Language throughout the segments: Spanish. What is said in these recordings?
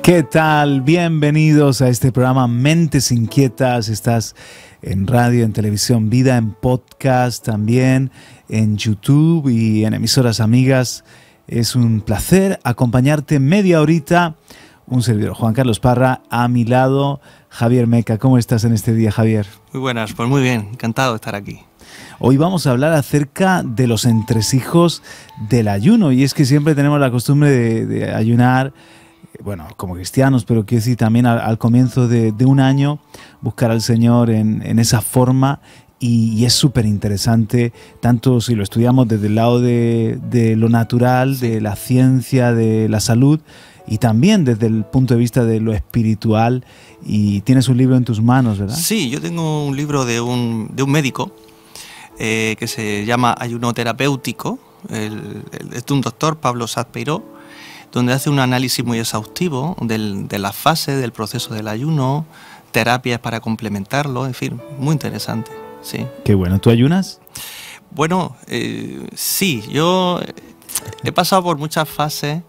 ¿Qué tal? Bienvenidos a este programa Mentes Inquietas. Estás en radio, en televisión Vida, en podcast también, en YouTube y en emisoras amigas. Es un placer acompañarte media horita. Un servidor, Juan Carlos Parra, a mi lado, Javier Meca. ¿Cómo estás en este día, Javier? Muy buenas, pues muy bien, encantado de estar aquí. Hoy vamos a hablar acerca de los entresijos del ayuno, y es que siempre tenemos la costumbre de ayunar, bueno, como cristianos, pero quiero decir también al comienzo de un año, buscar al Señor en esa forma, y es súper interesante, tanto si lo estudiamos desde el lado de lo natural, de la ciencia, de la salud, y también desde el punto de vista de lo espiritual. Y tienes un libro en tus manos, ¿verdad? Sí, yo tengo un libro de un médico que se llama Ayuno Terapéutico, es de un doctor, Pablo Saad-Peiró, donde hace un análisis muy exhaustivo de las fases del proceso del ayuno, terapias para complementarlo, en fin, muy interesante. Sí. Qué bueno. ¿Tú ayunas? Bueno, sí, yo he pasado por muchas fases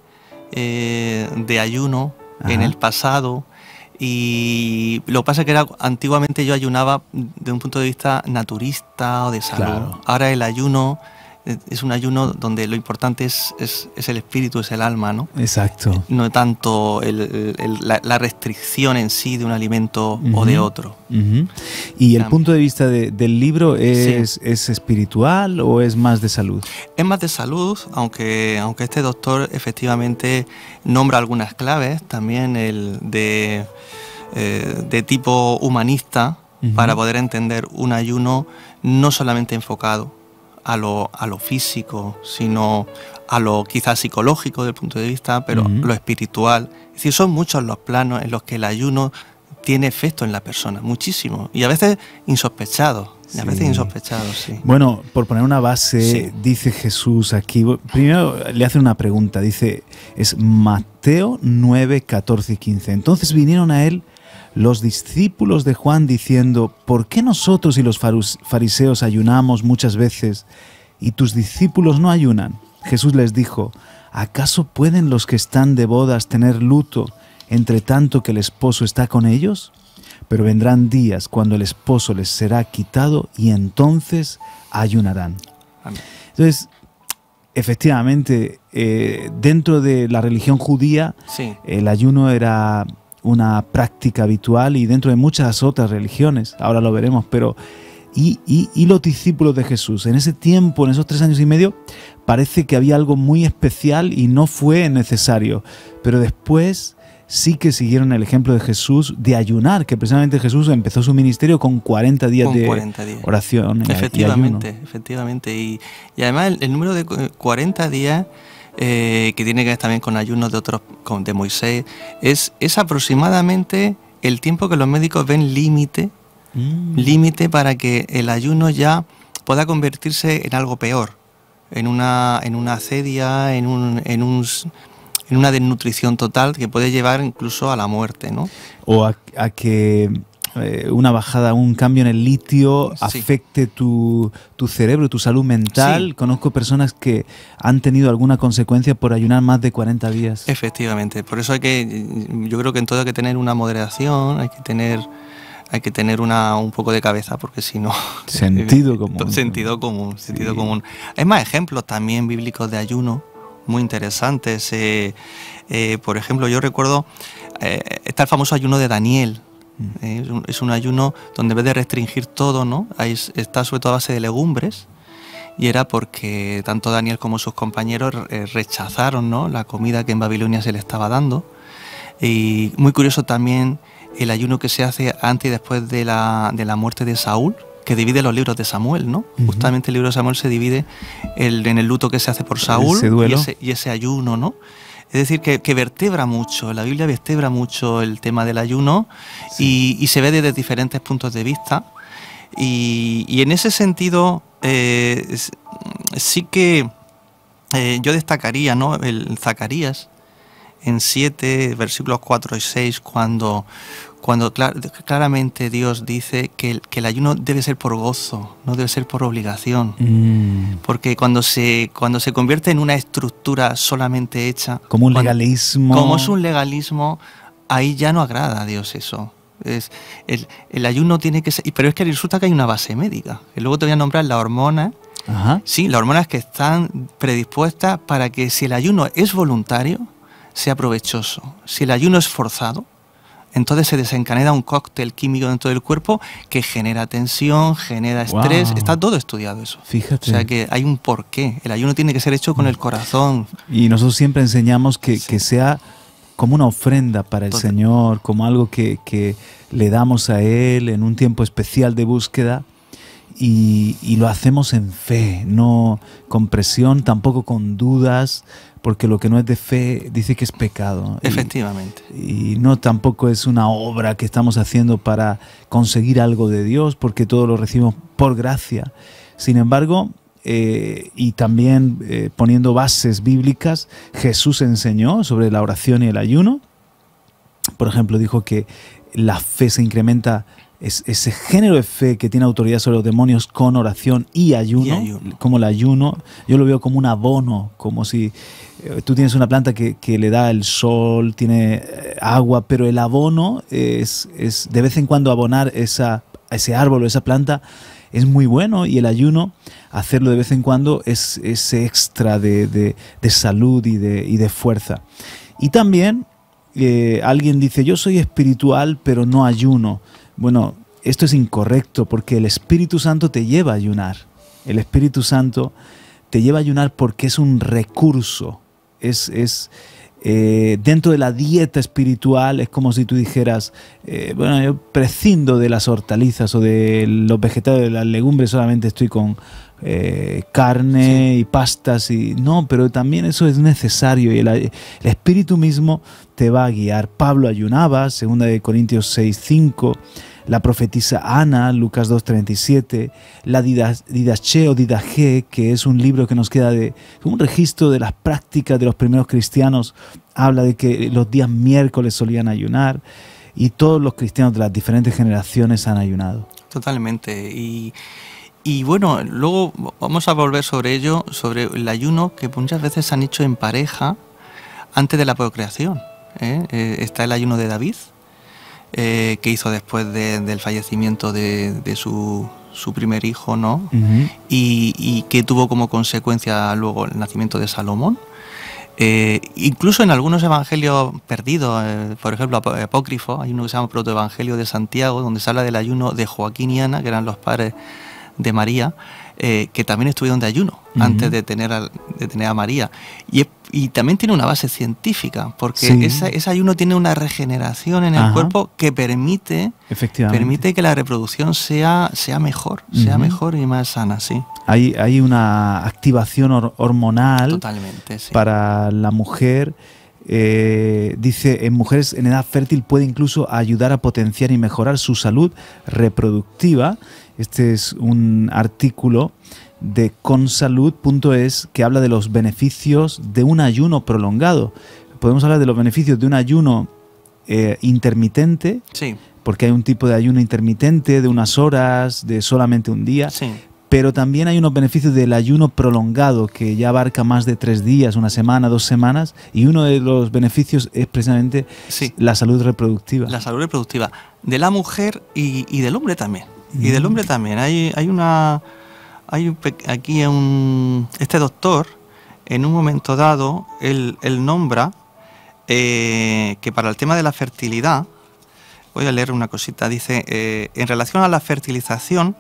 de ayuno. Ajá. En el pasado, y lo que pasa es que antiguamente yo ayunaba de un punto de vista naturista o de salud. Claro. Ahora el ayuno es un ayuno donde lo importante es el espíritu, es el alma, ¿no? Exacto. No tanto la restricción en sí de un alimento o de otro. ¿Y el punto de vista del libro es espiritual o es más de salud? Es más de salud, aunque este doctor efectivamente nombra algunas claves, también de tipo humanista, para poder entender un ayuno no solamente enfocado a lo físico, sino a lo quizás psicológico desde el punto de vista, pero lo espiritual. Es decir, son muchos los planos en los que el ayuno tiene efecto en la persona, muchísimo, y a veces insospechados. Sí. A veces insospechados, sí. Bueno, por poner una base, dice Jesús aquí, primero le hace una pregunta, dice, es Mateo 9, 14 y 15. Entonces vinieron a él los discípulos de Juan diciendo, ¿por qué nosotros y los fariseos ayunamos muchas veces y tus discípulos no ayunan? Jesús les dijo, ¿acaso pueden los que están de bodas tener luto entre tanto que el esposo está con ellos? Pero vendrán días cuando el esposo les será quitado y entonces ayunarán. Amén. Entonces, efectivamente, dentro de la religión judía, el ayuno era una práctica habitual, y dentro de muchas otras religiones, ahora lo veremos, pero y los discípulos de Jesús, en ese tiempo, en esos 3 años y medio, parece que había algo muy especial y no fue necesario, pero después sí que siguieron el ejemplo de Jesús de ayunar, que precisamente Jesús empezó su ministerio con 40 días de oración efectivamente, y ayuno. Efectivamente, y además el número de 40 días que tiene que ver también con ayunos de otros, de Moisés, es aproximadamente el tiempo que los médicos ven límite para que el ayuno ya pueda convertirse en algo peor, en una asedia, en una desnutrición total que puede llevar incluso a la muerte, ¿no? O a que una bajada, un cambio en el litio afecte tu cerebro, tu salud mental. Conozco personas que han tenido alguna consecuencia por ayunar más de 40 días. Efectivamente, por eso yo creo que en todo hay que tener una moderación, hay que tener un poco de cabeza, porque si no... Sentido común. Sentido común. Hay más ejemplos también bíblicos de ayuno muy interesantes. Por ejemplo, yo recuerdo, está el famoso ayuno de Daniel. Es un ayuno donde en vez de restringir todo, ¿no? Está sobre todo a base de legumbres, y era porque tanto Daniel como sus compañeros rechazaron, ¿no?, la comida que en Babilonia se le estaba dando. Y muy curioso también el ayuno que se hace antes y después de la muerte de Saúl, que divide los libros de Samuel, ¿no? Justamente el libro de Samuel se divide en el luto que se hace por Saúl y ese ayuno, ¿no? Es decir, que vertebra mucho, la Biblia vertebra mucho el tema del ayuno, y se ve desde diferentes puntos de vista. Y en ese sentido, sí que yo destacaría, ¿no?, el Zacarías, en 7, versículos 4 y 6, cuando claramente Dios dice que el ayuno debe ser por gozo, no debe ser por obligación. Porque cuando se convierte en una estructura solamente hecha... Como un legalismo. Como es un legalismo, ahí ya no agrada a Dios eso. El ayuno tiene que ser... Pero es que resulta que hay una base médica. Que luego te voy a nombrar las hormonas. Ajá. Sí, las hormonas que están predispuestas para que si el ayuno es voluntario, sea provechoso. Si el ayuno es forzado, entonces se desencadena un cóctel químico dentro del cuerpo que genera tensión, genera estrés. Wow. Está todo estudiado eso. Fíjate. O sea que hay un porqué. El ayuno tiene que ser hecho con el corazón. Y nosotros siempre enseñamos que sea como una ofrenda para el Señor, como algo que le damos a Él en un tiempo especial de búsqueda. Y lo hacemos en fe, no con presión, tampoco con dudas, porque lo que no es de fe dice que es pecado. Efectivamente. Y no tampoco es una obra que estamos haciendo para conseguir algo de Dios, porque todo lo recibimos por gracia. Sin embargo, y también poniendo bases bíblicas, Jesús enseñó sobre la oración y el ayuno. Por ejemplo, dijo que la fe se incrementa, ese género de fe que tiene autoridad sobre los demonios con oración y ayuno. Como el ayuno, yo lo veo como un abono, como si tú tienes una planta que le da el sol, tiene agua, pero el abono es de vez en cuando abonar ese árbol o esa planta es muy bueno, y el ayuno, hacerlo de vez en cuando, es ese extra de salud y de fuerza. Y también alguien dice, yo soy espiritual pero no ayuno. Bueno, esto es incorrecto, porque el Espíritu Santo te lleva a ayunar. El Espíritu Santo te lleva a ayunar porque es un recurso. Dentro de la dieta espiritual es como si tú dijeras, bueno, yo prescindo de las hortalizas o de los vegetales, de las legumbres, solamente estoy con carne y pastas. No, pero también eso es necesario, y el Espíritu mismo te va a guiar. Pablo ayunaba, 2 Corintios 6:5, la profetisa Ana, Lucas 2:37, la Didache o Didache, que es un libro que nos queda de un registro de las prácticas de los primeros cristianos, habla de que los días miércoles solían ayunar, y todos los cristianos de las diferentes generaciones han ayunado. Totalmente. Y bueno, luego vamos a volver sobre ello, sobre el ayuno que muchas veces se han hecho en pareja antes de la procreación. Está el ayuno de David, que hizo después del fallecimiento de su primer hijo, ¿no? Uh-huh. y que tuvo como consecuencia luego el nacimiento de Salomón. Incluso en algunos evangelios perdidos, por ejemplo, apócrifos, hay uno que se llama Protoevangelio de Santiago, donde se habla del ayuno de Joaquín y Ana, que eran los padres de María, que también estuvieron de ayuno antes de tener a María. Y también tiene una base científica, porque ese ayuno tiene una regeneración en el cuerpo que permite que la reproducción sea mejor, sea mejor y más sana, sí. Hay una activación hormonal. Totalmente, sí. Para la mujer. Dice, en mujeres en edad fértil puede incluso ayudar a potenciar y mejorar su salud reproductiva. Este es un artículo de consalud.es que habla de los beneficios de un ayuno prolongado. Podemos hablar de los beneficios de un ayuno intermitente, sí, porque hay un tipo de ayuno intermitente de unas horas, de solamente un día. Sí. Pero también hay unos beneficios del ayuno prolongado, que ya abarca más de 3 días, una semana, 2 semanas, y uno de los beneficios es precisamente la salud reproductiva. La salud reproductiva de la mujer y del hombre también. Y del hombre también. Este doctor, en un momento dado, él nombra que para el tema de la fertilidad, voy a leer una cosita, dice, en relación a la fertilización,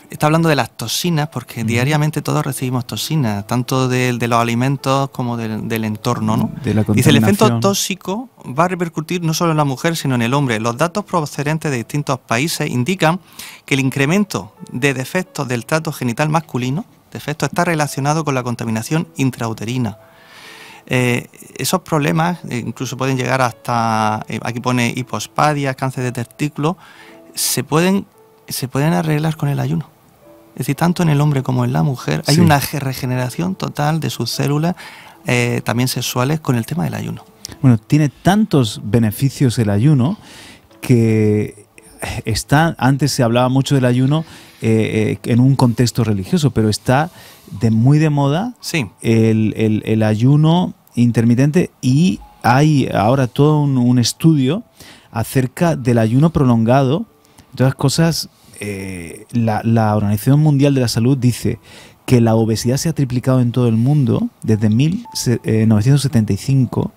está hablando de las toxinas, porque diariamente todos recibimos toxinas, tanto de los alimentos como del entorno, ¿no? Dice, el efecto tóxico va a repercutir no solo en la mujer, sino en el hombre. Los datos procedentes de distintos países indican que el incremento de defectos del tracto genital masculino, está relacionado con la contaminación intrauterina. Esos problemas incluso pueden llegar hasta, aquí pone hipospadias, cáncer de testículo, se pueden arreglar con el ayuno. Es decir, tanto en el hombre como en la mujer hay una regeneración total de sus células, también sexuales, con el tema del ayuno. Bueno, tiene tantos beneficios el ayuno que antes se hablaba mucho del ayuno en un contexto religioso, pero está muy de moda el ayuno intermitente, y hay ahora todo un estudio acerca del ayuno prolongado. Entre otras cosas, la Organización Mundial de la Salud dice que la obesidad se ha triplicado en todo el mundo desde 1975.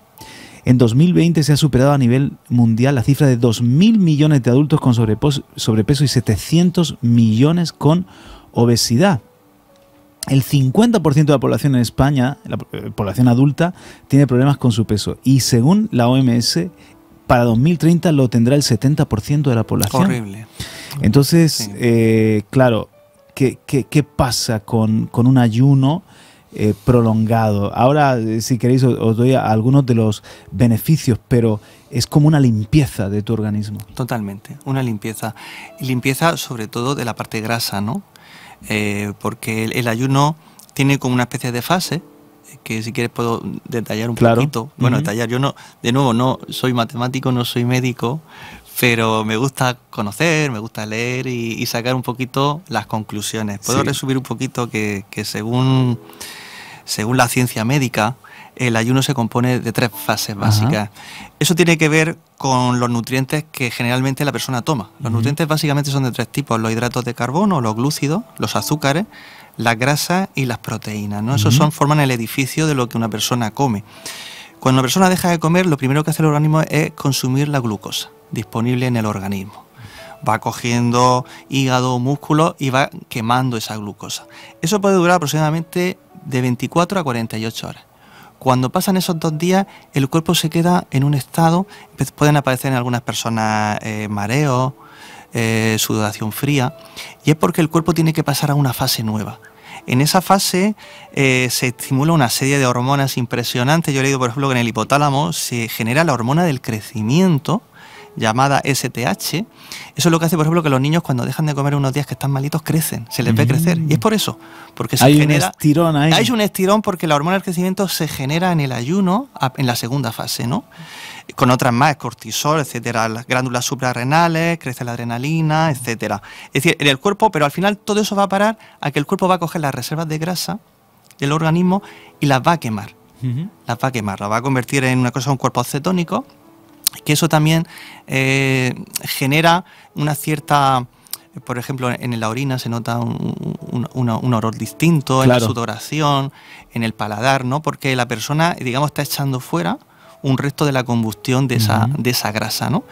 En 2020 se ha superado a nivel mundial la cifra de 2.000 millones de adultos con sobrepeso y 700 millones con obesidad. El 50% de la población en España, la población adulta, tiene problemas con su peso. Y según la OMS, para 2030 lo tendrá el 70% de la población. Horrible. Entonces, Sí. claro, ¿qué pasa con un ayuno prolongado? Ahora, si queréis, os doy algunos de los beneficios, pero es como una limpieza de tu organismo. Totalmente, una limpieza. Y limpieza sobre todo de la parte grasa, ¿no? Porque el ayuno tiene como una especie de fase, que si quieres puedo detallar un poquito. Bueno, detallar, yo no, de nuevo, no soy matemático, no soy médico, pero me gusta conocer, me gusta leer y sacar un poquito las conclusiones. Puedo resumir un poquito que según la ciencia médica, el ayuno se compone de 3 fases básicas. Eso tiene que ver con los nutrientes que generalmente la persona toma. Los nutrientes básicamente son de 3 tipos: los hidratos de carbono, los glúcidos, los azúcares, las grasas y las proteínas, ¿no? Esos forman el edificio de lo que una persona come. Cuando una persona deja de comer, lo primero que hace el organismo es consumir la glucosa disponible en el organismo. Va cogiendo hígado, músculo y va quemando esa glucosa. Eso puede durar aproximadamente de 24 a 48 horas. Cuando pasan esos 2 días, el cuerpo se queda en un estado, pueden aparecer en algunas personas mareos, sudoración fría, y es porque el cuerpo tiene que pasar a una fase nueva. En esa fase se estimula una serie de hormonas impresionantes. Yo he leído, por ejemplo, que en el hipotálamo se genera la hormona del crecimiento, llamada STH. Eso es lo que hace, por ejemplo, que los niños cuando dejan de comer unos días que están malitos crecen, se les ve crecer. Y es por eso, porque se genera un estirón ahí. Hay un estirón porque la hormona del crecimiento se genera en el ayuno, en la segunda fase, ¿no? Con otras más, cortisol, etcétera, las glándulas suprarrenales, crece la adrenalina, etcétera. Es decir, en el cuerpo, pero al final todo eso va a parar a que el cuerpo va a coger las reservas de grasa del organismo y las va a quemar. Las va a quemar, las va a convertir en una cosa, un cuerpo cetónico, que eso también genera una cierta, por ejemplo, en la orina se nota un olor distinto, en la sudoración, en el paladar, ¿no? Porque la persona, digamos, está echando fuera un resto de la combustión de esa grasa, ¿no?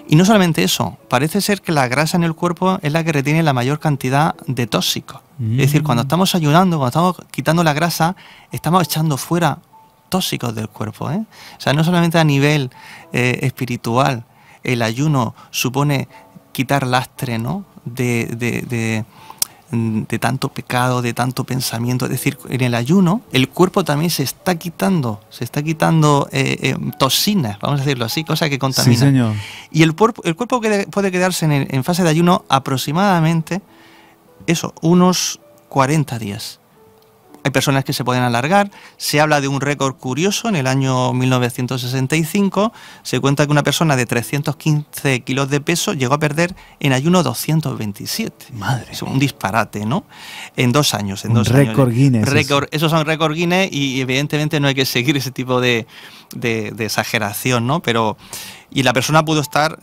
Y no solamente eso, parece ser que la grasa en el cuerpo es la que retiene la mayor cantidad de tóxicos. Es decir, cuando estamos ayunando, cuando estamos quitando la grasa, estamos echando fuera tóxicos del cuerpo, ¿eh? O sea, no solamente a nivel espiritual, el ayuno supone quitar lastre, ¿no? de tanto pecado, de tanto pensamiento. Es decir, en el ayuno el cuerpo también se está quitando toxinas, vamos a decirlo así, cosas que contaminan. Sí, señor. Y el cuerpo puede quedarse en fase de ayuno aproximadamente unos 40 días. Hay personas que se pueden alargar. Se habla de un récord curioso. En el año 1965 se cuenta que una persona de 315 kilos de peso llegó a perder en ayuno 227. Madre. Es un disparate, ¿no? En 2 años. Un récord Guinness. Esos son récord Guinness y evidentemente no hay que seguir ese tipo de exageración, ¿no? Y la persona pudo estar,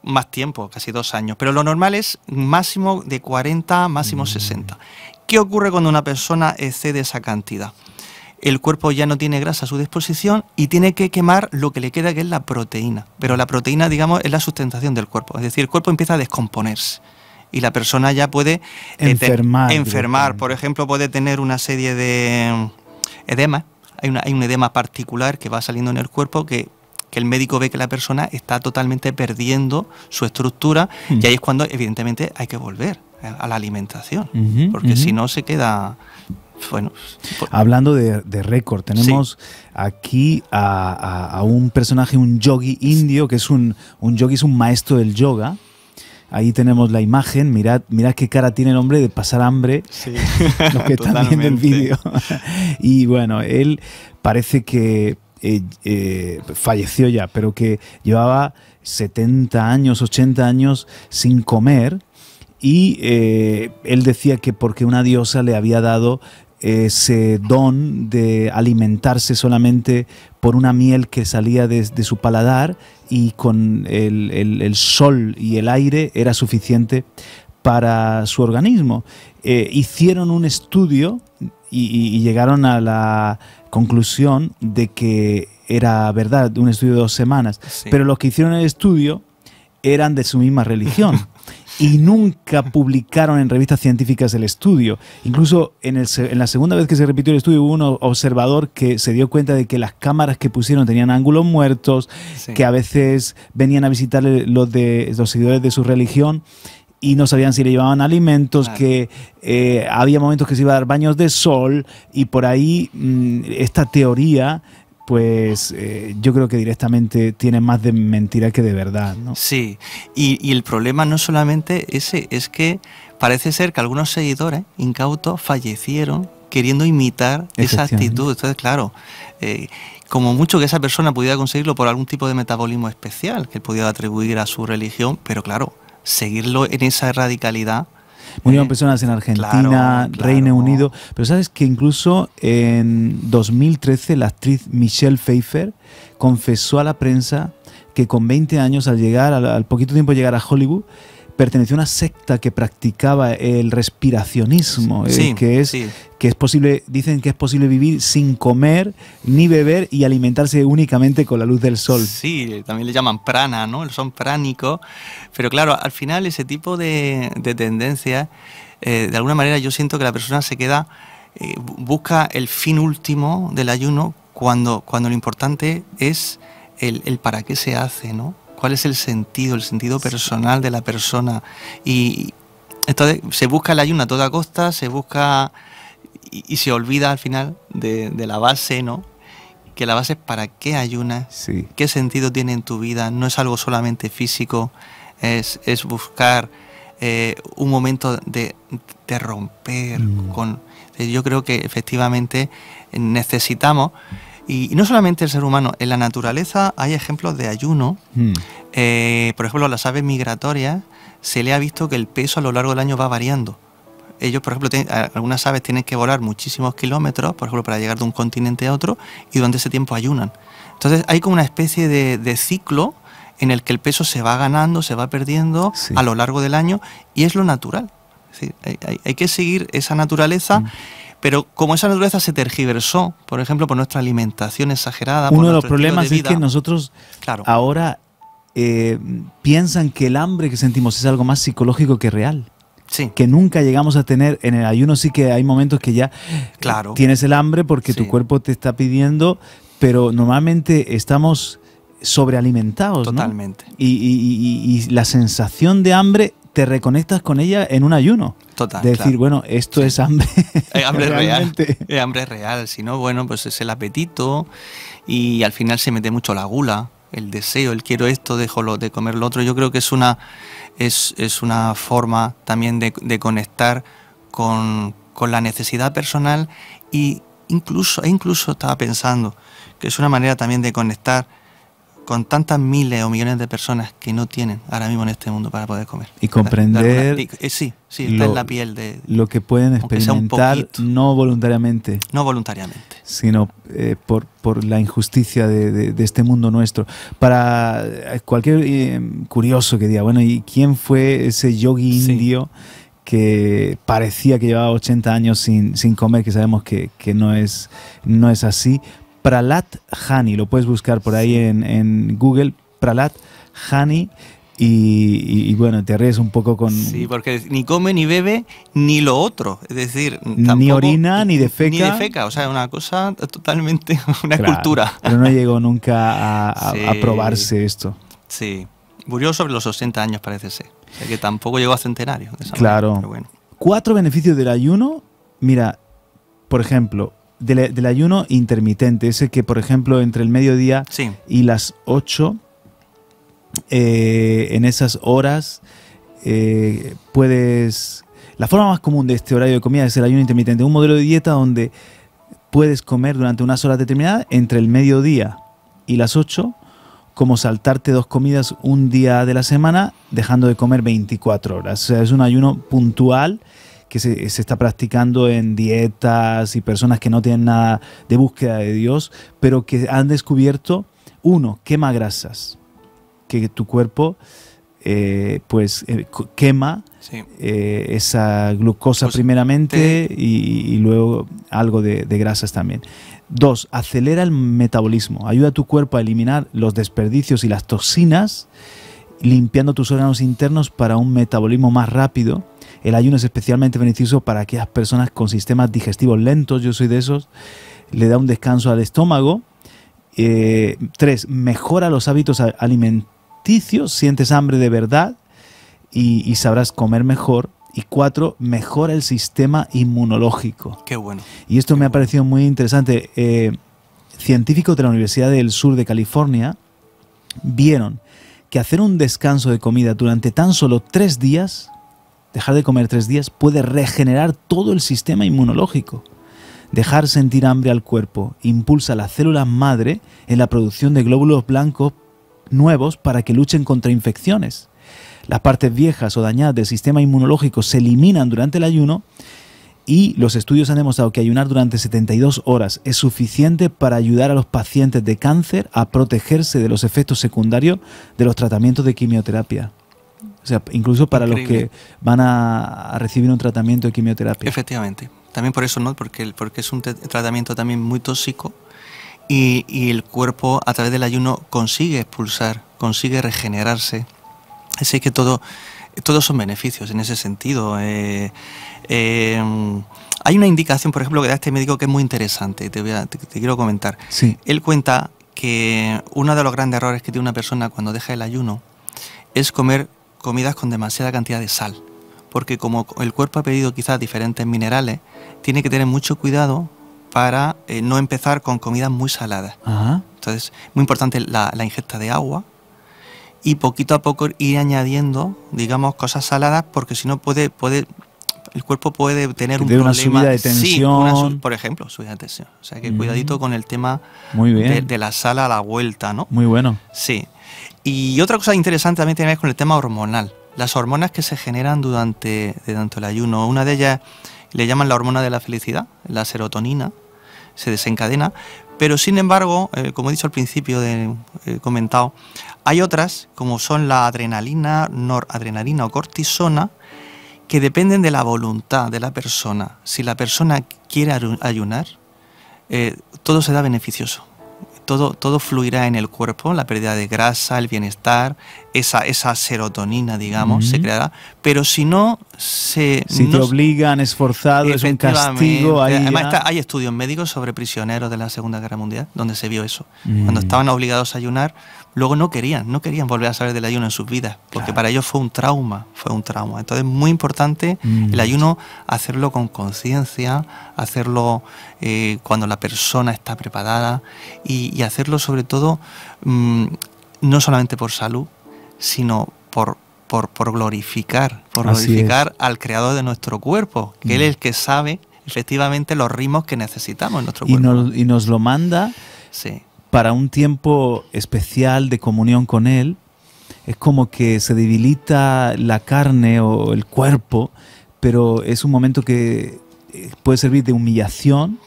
más tiempo, casi 2 años. Pero lo normal es máximo de 40, máximo 60. ¿Qué ocurre cuando una persona excede esa cantidad? El cuerpo ya no tiene grasa a su disposición y tiene que quemar lo que le queda, que es la proteína. Pero la proteína, digamos, es la sustentación del cuerpo. Es decir, el cuerpo empieza a descomponerse y la persona ya puede enfermar. Por ejemplo, puede tener una serie de edemas. Hay un edema particular que va saliendo en el cuerpo que el médico ve que la persona está totalmente perdiendo su estructura y ahí es cuando, evidentemente, hay que volver a la alimentación, porque si no se queda... Bueno, hablando de récord, tenemos aquí a un personaje, un yogi indio, que es un yogi, es un maestro del yoga. Ahí tenemos la imagen, mirad qué cara tiene el hombre de pasar hambre, los que están viendo el vídeo. Y bueno, él parece que falleció ya, pero que llevaba 70 años, 80 años sin comer. Y él decía que porque una diosa le había dado ese don de alimentarse solamente por una miel que salía de su paladar, y con el sol y el aire era suficiente para su organismo. Hicieron un estudio y llegaron a la conclusión de que era verdad, un estudio de 2 semanas, Sí. pero los que hicieron el estudio eran de su misma religión. Y nunca publicaron en revistas científicas el estudio. Incluso en la segunda vez que se repitió el estudio hubo un observador que se dio cuenta de que las cámaras que pusieron tenían ángulos muertos, Sí. que a veces venían a visitar los seguidores de su religión y no sabían si le llevaban alimentos, Claro. que había momentos que se iba a dar baños de sol, y por ahí esta teoría, pues yo creo que directamente tiene más de mentira que de verdad, ¿no? Sí, y el problema no solamente ese, es que parece ser que algunos seguidores incautos fallecieron queriendo imitar esa Efectivamente. actitud. Entonces, claro, como mucho que esa persona pudiera conseguirlo por algún tipo de metabolismo especial que pudiera atribuir a su religión, pero claro, seguirlo en esa radicalidad. Murieron personas en Argentina, Claro. Reino Unido, pero sabes que incluso en 2013 la actriz Michelle Pfeiffer confesó a la prensa que con 20 años, al poquito tiempo de llegar a Hollywood, perteneció a una secta que practicaba el respiracionismo, Sí, que es posible, dicen que es posible vivir sin comer ni beber y alimentarse únicamente con la luz del sol. Sí, también le llaman prana, ¿no? Son pránicos. Pero claro, al final ese tipo de tendencias, de alguna manera yo siento que la persona se queda, busca el fin último del ayuno cuando lo importante es el para qué se hace, ¿no? ¿Cuál es el sentido personal de la persona? Y entonces se busca el ayuno a toda costa, se busca y se olvida al final de la base, ¿no? Que la base es para qué ayunas, Sí. qué sentido tiene en tu vida. No es algo solamente físico, es buscar un momento de romper con... Yo creo que efectivamente necesitamos, y no solamente el ser humano, en la naturaleza hay ejemplos de ayuno. Por ejemplo, las aves migratorias se le ha visto que el peso a lo largo del año va variando. Ellos, por ejemplo, algunas aves tienen que volar muchísimos kilómetros, por ejemplo, para llegar de un continente a otro, y durante ese tiempo ayunan. Entonces hay como una especie de ciclo en el que el peso se va ganando, se va perdiendo Sí. a lo largo del año, y es lo natural. Es decir, hay que seguir esa naturaleza, pero como esa naturaleza se tergiversó, por ejemplo, por nuestra alimentación exagerada, por Uno de los nuestro estilo problemas de es vida, que nosotros claro, ahora piensan que el hambre que sentimos es algo más psicológico que real, sí, que nunca llegamos a tener. En el ayuno sí que hay momentos que ya claro. tienes el hambre porque Sí. tu cuerpo te está pidiendo, pero normalmente estamos sobrealimentados, ¿no? Totalmente. Y la sensación de hambre te reconectas con ella en un ayuno. Total, De decir, claro. bueno, esto es hambre. Hambre real. Realmente. Hambre real. Si no, bueno, pues es el apetito, y al final se mete mucho la gula, el deseo, el quiero esto, dejo de comer lo otro. Yo creo que es una forma también de conectar con la necesidad personal, y incluso estaba pensando que es una manera también de conectar con tantas miles o millones de personas que no tienen ahora mismo en este mundo para poder comer. Y comprender Sí, está en la piel de... lo que pueden aunque sea un experimentar, poquito. no voluntariamente, No voluntariamente. sino por la injusticia de este mundo nuestro. Para cualquier curioso que diga, bueno, ¿y quién fue ese yogi Sí. indio que parecía que llevaba 80 años sin comer, que sabemos que no es así? Pralat Hani, lo puedes buscar por ahí en Google, Pralat Hani, y bueno, te ríes un poco con... Sí, porque ni come, ni bebe, ni lo otro. Es decir, Ni tampoco, orina, ni defeca. Ni defeca, o sea, una cosa totalmente, una Claro, cultura. pero no llegó nunca a Sí. probarse esto. Sí, murió sobre los 60 años, parece ser. O sea, que tampoco llegó a centenario. De esa Claro. manera, pero bueno. 4 beneficios del ayuno. Mira, por ejemplo, del ayuno intermitente, ese que, por ejemplo, entre el mediodía Sí, y las 8, en esas horas puedes... La forma más común de este horario de comida es el ayuno intermitente, un modelo de dieta donde puedes comer durante unas horas determinadas entre el mediodía y las 8, como saltarte 2 comidas un día de la semana, dejando de comer 24 horas. O sea, es un ayuno puntual que se está practicando en dietas y personas que no tienen nada de búsqueda de Dios, pero que han descubierto, uno, quema grasas, que tu cuerpo quema esa glucosa pues, primeramente y luego algo de grasas también. 2, acelera el metabolismo, ayuda a tu cuerpo a eliminar los desperdicios y las toxinas, limpiando tus órganos internos para un metabolismo más rápido. El ayuno es especialmente beneficioso para aquellas personas con sistemas digestivos lentos, yo soy de esos, le da un descanso al estómago. 3, mejora los hábitos alimenticios, sientes hambre de verdad y sabrás comer mejor. Y 4, mejora el sistema inmunológico. Qué bueno. Y esto me ha parecido muy interesante. Científicos de la Universidad del Sur de California vieron que hacer un descanso de comida durante tan solo 3 días, dejar de comer 3 días, puede regenerar todo el sistema inmunológico. Dejar sentir hambre al cuerpo impulsa las células madre en la producción de glóbulos blancos nuevos para que luchen contra infecciones. Las partes viejas o dañadas del sistema inmunológico se eliminan durante el ayuno y los estudios han demostrado que ayunar durante 72 horas es suficiente para ayudar a los pacientes de cáncer a protegerse de los efectos secundarios de los tratamientos de quimioterapia. O sea, incluso para Increíble. Los que van a recibir un tratamiento de quimioterapia. Efectivamente. También por eso, ¿no? Porque es un tratamiento también muy tóxico y el cuerpo a través del ayuno consigue expulsar, consigue regenerarse. Así que todos son beneficios en ese sentido. Hay una indicación, por ejemplo, que da este médico que es muy interesante, te quiero comentar. Sí. Él cuenta que uno de los grandes errores que tiene una persona cuando deja el ayuno es comer comidas con demasiada cantidad de sal. Porque como el cuerpo ha pedido quizás diferentes minerales, tiene que tener mucho cuidado para no empezar con comidas muy saladas. Ajá. Entonces, muy importante la ingesta de agua. Y poquito a poco ir añadiendo, digamos, cosas saladas, porque si no el cuerpo puede tener un problema. Una subida de tensión. Sí, por ejemplo, subida de tensión. O sea que cuidadito con el tema de la sal a la vuelta, ¿no? Muy bueno. Sí. Y otra cosa interesante también tiene que ver con el tema hormonal. Las hormonas que se generan durante el ayuno, una de ellas le llaman la hormona de la felicidad, la serotonina, se desencadena. Pero sin embargo, como he dicho al principio, he comentado, hay otras, como son la adrenalina, noradrenalina o cortisona, que dependen de la voluntad de la persona. Si la persona quiere ayunar, todo será beneficioso. Todo fluirá en el cuerpo, la pérdida de grasa, el bienestar, esa serotonina, digamos, se creará. Pero si no si te obligan, esforzado, es un castigo. Además, hay estudios médicos sobre prisioneros de la Segunda Guerra Mundial, donde se vio eso. Cuando estaban obligados a ayunar, luego no querían volver a saber del ayuno en sus vidas, porque para ellos fue un trauma. Entonces es muy importante el ayuno, hacerlo con conciencia, hacerlo cuando la persona está preparada y hacerlo sobre todo no solamente por salud, sino por glorificar al creador de nuestro cuerpo, que él es el que sabe efectivamente los ritmos que necesitamos en nuestro cuerpo. Y nos lo manda para un tiempo especial de comunión con él. Es como que se debilita la carne o el cuerpo, pero es un momento que puede servir de humillación,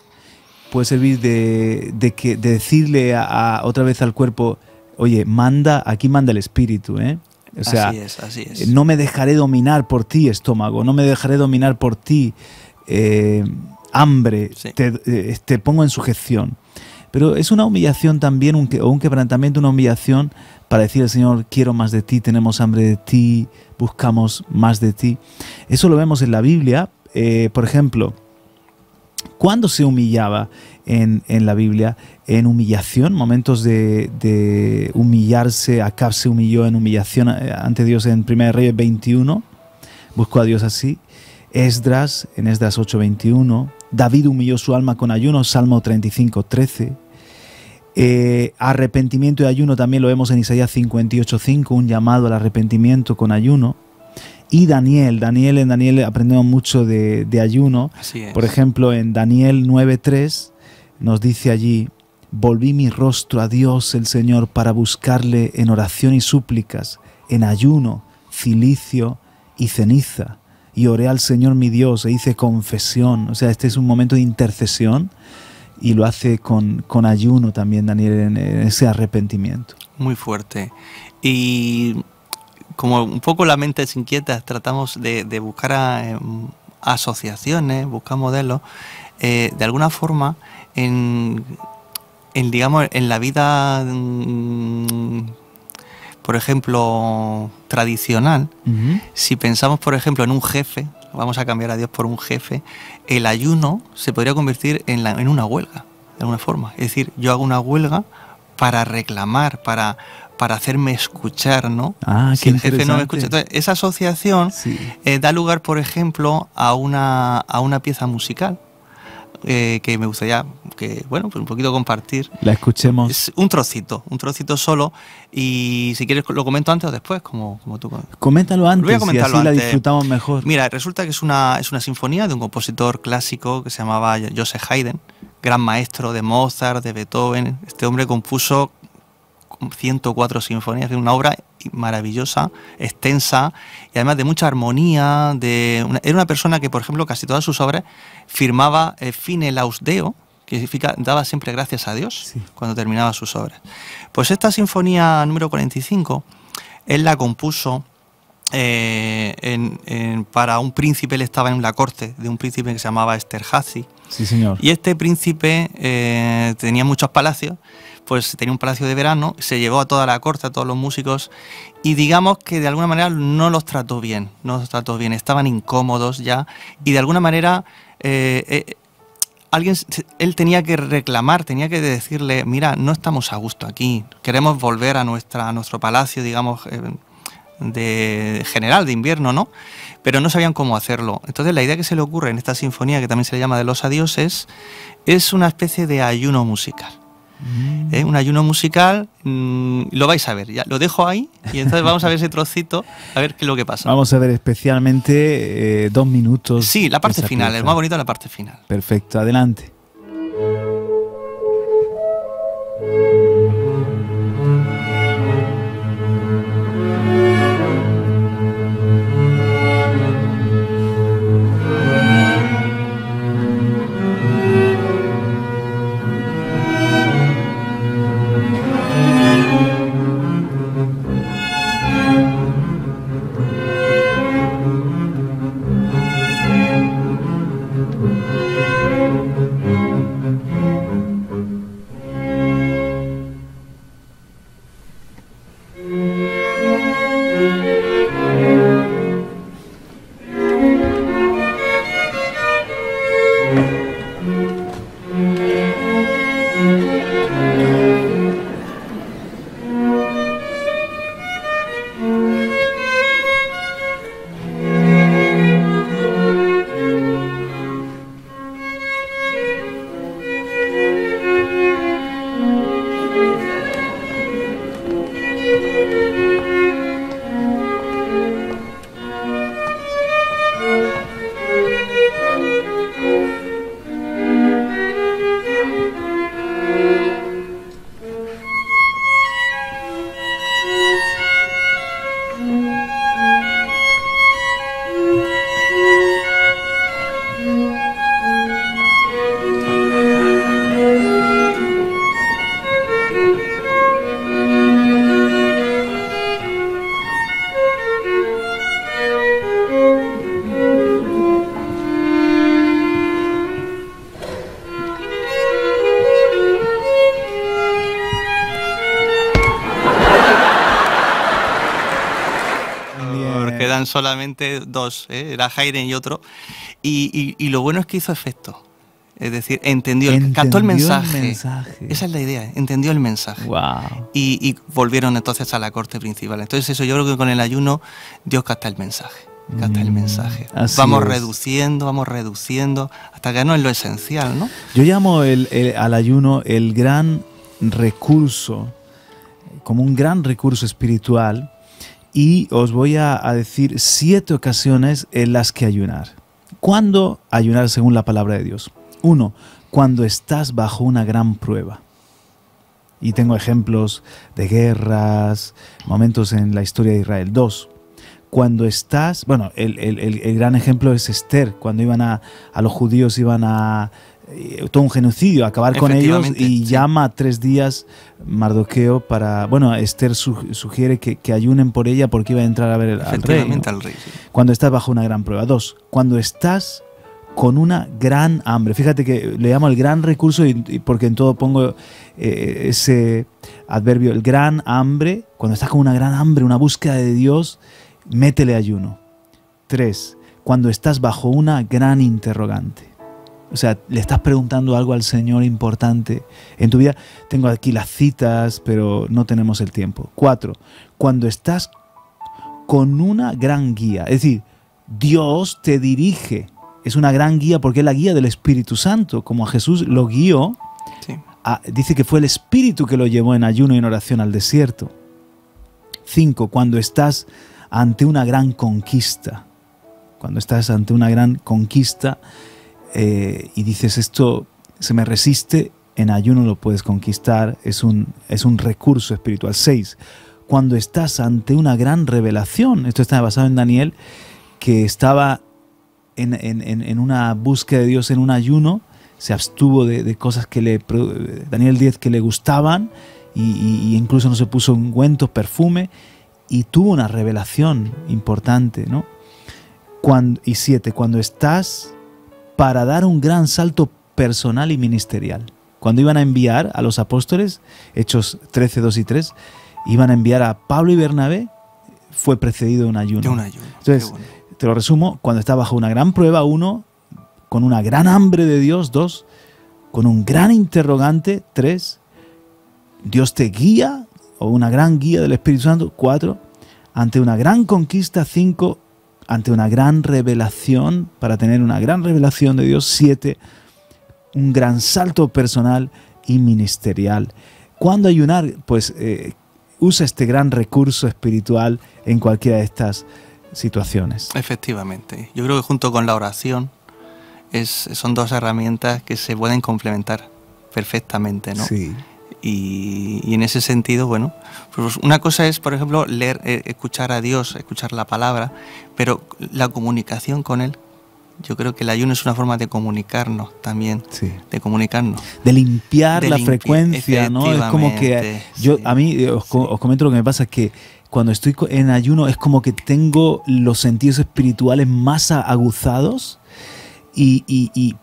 puede servir de decirle otra vez al cuerpo: oye, aquí manda el espíritu, ¿eh? O sea, así es. No me dejaré dominar por ti, estómago, no me dejaré dominar por ti, hambre, te pongo en sujeción. Pero es una humillación también, o un quebrantamiento, una humillación para decir al Señor: quiero más de ti, tenemos hambre de ti, buscamos más de ti. Eso lo vemos en la Biblia. Por ejemplo, ¿cuándo se humillaba en la Biblia? En humillación, momentos de humillarse. Acab se humilló en humillación ante Dios en 1 Reyes 21, buscó a Dios así. Esdras, en Esdras 8:21. David humilló su alma con ayuno, Salmo 35:13. Arrepentimiento y ayuno también lo vemos en Isaías 58:5, un llamado al arrepentimiento con ayuno. Y en Daniel aprendemos mucho de ayuno. Por ejemplo, en Daniel 9:3 nos dice allí: volví mi rostro a Dios el Señor para buscarle en oración y súplicas, en ayuno, cilicio y ceniza. y oré al Señor mi Dios e hice confesión. O sea, este es un momento de intercesión y lo hace con ayuno también Daniel en ese arrepentimiento. Muy fuerte. Y como un poco la mente es inquieta, tratamos de buscar asociaciones, buscar modelos, de alguna forma digamos, en la vida, por ejemplo, tradicional. Si pensamos, por ejemplo, en un jefe, vamos a cambiar a Dios por un jefe, el ayuno se podría convertir en una huelga, de alguna forma. Es decir, yo hago una huelga para reclamar, para hacerme escuchar, ¿no? Si el jefe no me escucha. Entonces, esa asociación da lugar, por ejemplo, a una pieza musical que me gustaría pues un poquito compartir. La escuchemos. Es un trocito solo, y si quieres lo comento antes o después, como tú. Coméntalo antes, voy a comentarlo y así antes. La disfrutamos mejor. Mira, resulta que es una sinfonía de un compositor clásico que se llamaba Joseph Haydn, gran maestro de Mozart, de Beethoven. Este hombre compuso 104 sinfonías, de una obra maravillosa, extensa y además de mucha armonía. Era una persona que, por ejemplo, casi todas sus obras firmaba fine laus Deo, que significa daba siempre gracias a Dios cuando terminaba sus obras. Pues esta sinfonía número 45, él la compuso para un príncipe. Él estaba en la corte de un príncipe que se llamaba Esterházy. Sí, señor. Y este príncipe tenía muchos palacios. Pues tenía un palacio de verano, se llevó a toda la corte, a todos los músicos, y digamos que de alguna manera no los trató bien, estaban incómodos ya, y de alguna manera él tenía que reclamar, tenía que decirle, mira, no estamos a gusto aquí, queremos volver a nuestro palacio, digamos, de general, de invierno, ¿no? Pero no sabían cómo hacerlo. Entonces la idea que se le ocurre en esta sinfonía, que también se le llama de los adioses, es una especie de ayuno musical. Un ayuno musical, lo vais a ver, ya lo dejo ahí, y entonces vamos a ver ese trocito, a ver qué es lo que pasa. Vamos a ver especialmente 2 minutos. Sí, la parte final, el más bonito es la parte final. Perfecto, adelante. Quedan solamente 2, era Haydn y otro, y lo bueno es que hizo efecto, es decir, captó el mensaje. Esa es la idea, entendió el mensaje. Wow. Y volvieron entonces a la corte principal. Entonces eso, yo creo que con el ayuno Dios capta el mensaje. Vamos reduciendo hasta quedarnos en lo esencial, ¿no? Yo llamo al ayuno el gran recurso, como un gran recurso espiritual. Y os voy a decir 7 ocasiones en las que ayunar. ¿Cuándo ayunar según la palabra de Dios? 1. Cuando estás bajo una gran prueba. Y tengo ejemplos de guerras, momentos en la historia de Israel. 2. cuando estás, bueno, el gran ejemplo es Esther, cuando iban a los judíos, iban a todo un genocidio, acabar con ellos, y sí, llama 3 días Mardoqueo para, bueno, Esther sugiere que ayunen por ella porque iba a entrar a ver al rey, ¿no? Al rey, sí. Cuando estás bajo una gran prueba. 2, cuando estás con una gran hambre. Fíjate que le llamo el gran recurso y porque en todo pongo ese adverbio, el gran hambre. Cuando estás con una gran hambre, una búsqueda de Dios, métele ayuno. 3, cuando estás bajo una gran interrogante. O sea, le estás preguntando algo al Señor importante en tu vida. Tengo aquí las citas, pero no tenemos el tiempo. 4, cuando estás con una gran guía. Es decir, Dios te dirige. Es una gran guía porque es la guía del Espíritu Santo. Como a Jesús lo guió, sí, dice que fue el Espíritu que lo llevó en ayuno y en oración al desierto. 5, cuando estás ante una gran conquista. Cuando estás ante una gran conquista, y dices, esto se me resiste, en ayuno lo puedes conquistar, es un recurso espiritual. 6, cuando estás ante una gran revelación. Esto está basado en Daniel, que estaba en una búsqueda de Dios, en un ayuno, se abstuvo de cosas que Daniel 10 que le gustaban, y incluso no se puso ungüentos, perfume, y tuvo una revelación importante, ¿no? Y 7, cuando estás para dar un gran salto personal y ministerial. Cuando iban a enviar a los apóstoles, Hechos 13, 2 y 3, iban a enviar a Pablo y Bernabé, fue precedido de un ayuno. Entonces, bueno, te lo resumo, cuando estás bajo una gran prueba, 1, con una gran hambre de Dios, 2, con un gran interrogante, 3, Dios te guía, o una gran guía del Espíritu Santo, 4, ante una gran conquista, 5, ante una gran revelación, para tener una gran revelación de Dios, 7, un gran salto personal y ministerial. ¿Cuándo ayunar? Pues usa este gran recurso espiritual en cualquiera de estas situaciones. Efectivamente. Yo creo que junto con la oración son 2 herramientas que se pueden complementar perfectamente, ¿no? Sí. Y en ese sentido, bueno, pues una cosa es, por ejemplo, leer, escuchar a Dios, escuchar la palabra, pero la comunicación con Él, yo creo que el ayuno es una forma de comunicarnos también, sí, de comunicarnos. De limpiar la frecuencia, ¿no? Es como que yo, sí, a mí, os comento lo que me pasa, es que cuando estoy en ayuno es como que tengo los sentidos espirituales más aguzados y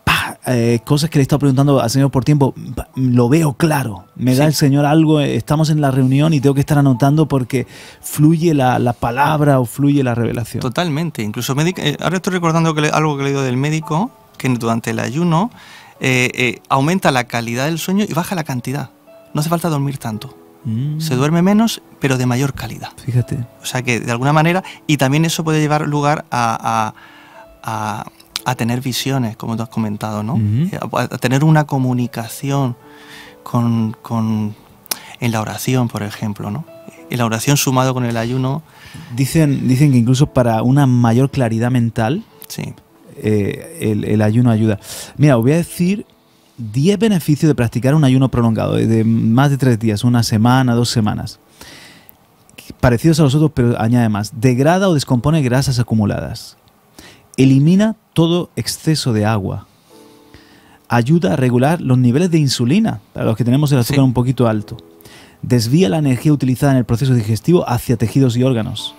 cosas que le he estado preguntando al Señor por tiempo, lo veo claro, me da el Señor algo, estamos en la reunión y tengo que estar anotando porque fluye la palabra o fluye la revelación. Totalmente, incluso ahora estoy recordando algo que he leído del médico, que durante el ayuno aumenta la calidad del sueño y baja la cantidad, no hace falta dormir tanto. Se duerme menos, pero de mayor calidad. Fíjate. O sea que de alguna manera, y también eso puede llevar lugar a tener visiones, como tú has comentado, ¿no? A tener una comunicación en la oración, por ejemplo, ¿no? En la oración sumado con el ayuno. Dicen que incluso para una mayor claridad mental, sí, el ayuno ayuda. Mira, os voy a decir 10 beneficios de practicar un ayuno prolongado, de más de 3 días, 1 semana, 2 semanas. Parecidos a los otros, pero añade más. Degrada o descompone grasas acumuladas. Elimina todo exceso de agua. Ayuda a regular los niveles de insulina, para los que tenemos el azúcar un poquito alto. Desvía la energía utilizada en el proceso digestivo hacia tejidos y órganos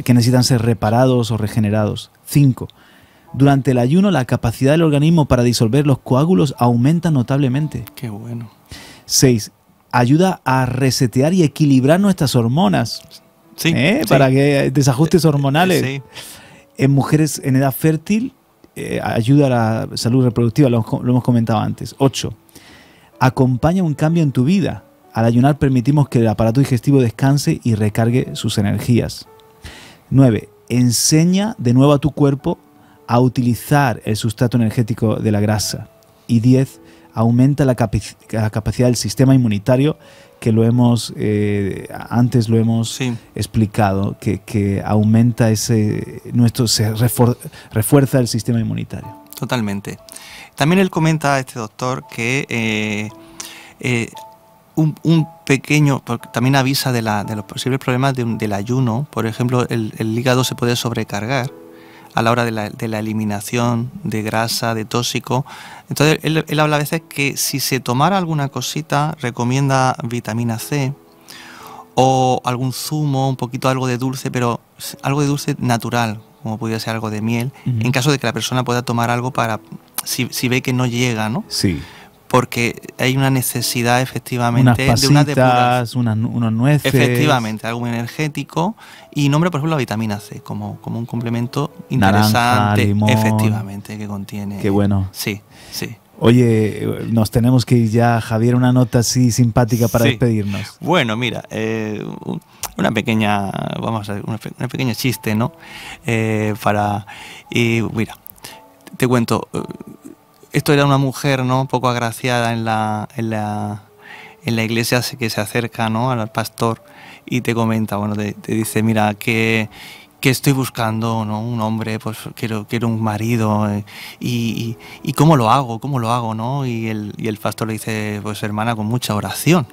que necesitan ser reparados o regenerados. 5. Durante el ayuno, la capacidad del organismo para disolver los coágulos aumenta notablemente. Qué bueno. 6. Ayuda a resetear y equilibrar nuestras hormonas. Sí. Para que desajustes hormonales. Sí. En mujeres en edad fértil, ayuda a la salud reproductiva, lo hemos comentado antes. 8. Acompaña un cambio en tu vida. Al ayunar permitimos que el aparato digestivo descanse y recargue sus energías. 9. Enseña de nuevo a tu cuerpo a utilizar el sustrato energético de la grasa. Y 10. Aumenta la capacidad del sistema inmunitario, que antes lo hemos explicado, que aumenta refuerza el sistema inmunitario. Totalmente. También él comenta, este doctor, que un pequeño, porque también avisa de los posibles problemas del ayuno. Por ejemplo, el hígado se puede sobrecargar a la hora de la eliminación de grasa, de tóxico. Entonces, él habla a veces que si se tomara alguna cosita, recomienda vitamina C o algún zumo, un poquito algo de dulce, pero algo de dulce natural, como podría ser algo de miel, en caso de que la persona pueda tomar algo para, si ve que no llega, ¿no? Sí. Porque hay una necesidad efectivamente unas pasitas, de una depuración. unas nueces. Efectivamente, algo energético. Y nombra, por ejemplo, la vitamina C como un complemento interesante. Naranja, limón. Efectivamente, que contiene. Qué bueno. Sí, sí. Oye, nos tenemos que ir ya, Javier, una nota así simpática para despedirnos. Bueno, mira, una pequeña, vamos a ver, una pequeña chiste, ¿no? Mira, te cuento. Esto era una mujer, ¿no? Un poco agraciada en la iglesia, que se acerca, ¿no? Al pastor y te comenta, bueno, te dice, mira, que estoy buscando, ¿no? Un hombre, pues quiero un marido, y ¿cómo lo hago, ¿no? Y el pastor le dice, pues hermana, con mucha oración.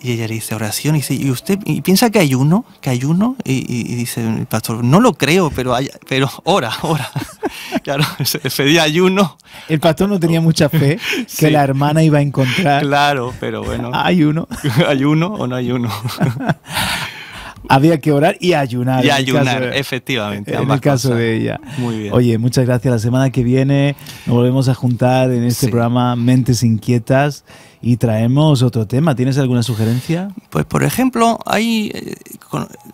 Y ella le dice, oración, y dice, ¿y usted piensa que ayuno? Y dice el pastor, no lo creo, pero ora. Claro, se pedía ayuno. El pastor no tenía mucha fe que la hermana iba a encontrar. Claro, pero bueno. ¿Ayuno? ¿Ayuno o no ayuno? Había que orar y ayunar. Y ayunar, efectivamente. En el caso de ella. Muy bien. Oye, muchas gracias. La semana que viene nos volvemos a juntar en este programa Mentes Inquietas y traemos otro tema. ¿Tienes alguna sugerencia? Pues, por ejemplo,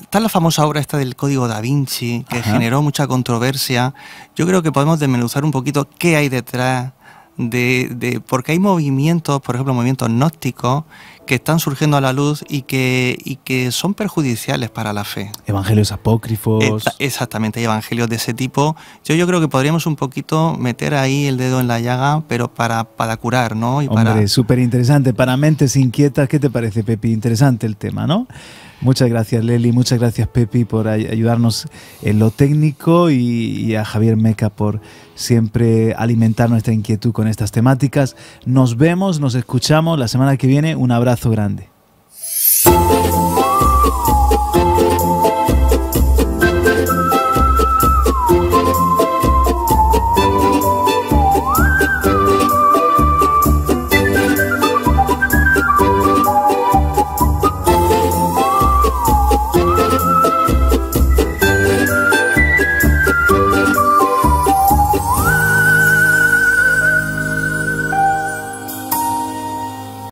está la famosa obra esta del Código Da Vinci, que generó mucha controversia. Yo creo que podemos desmenuzar un poquito qué hay detrás porque hay movimientos, por ejemplo, movimientos gnósticos, que están surgiendo a la luz y que son perjudiciales para la fe. Evangelios apócrifos. Exactamente, hay evangelios de ese tipo. Yo creo que podríamos un poquito meter ahí el dedo en la llaga, pero para curar, ¿no? Hombre, súper interesante. Para mentes inquietas, ¿qué te parece, Pepi? Interesante el tema, ¿no? Muchas gracias, Leli. Muchas gracias, Pepi, por ayudarnos en lo técnico y a Javier Meca por siempre alimentar nuestra inquietud con estas temáticas. Nos vemos, nos escuchamos la semana que viene. Un abrazo grande.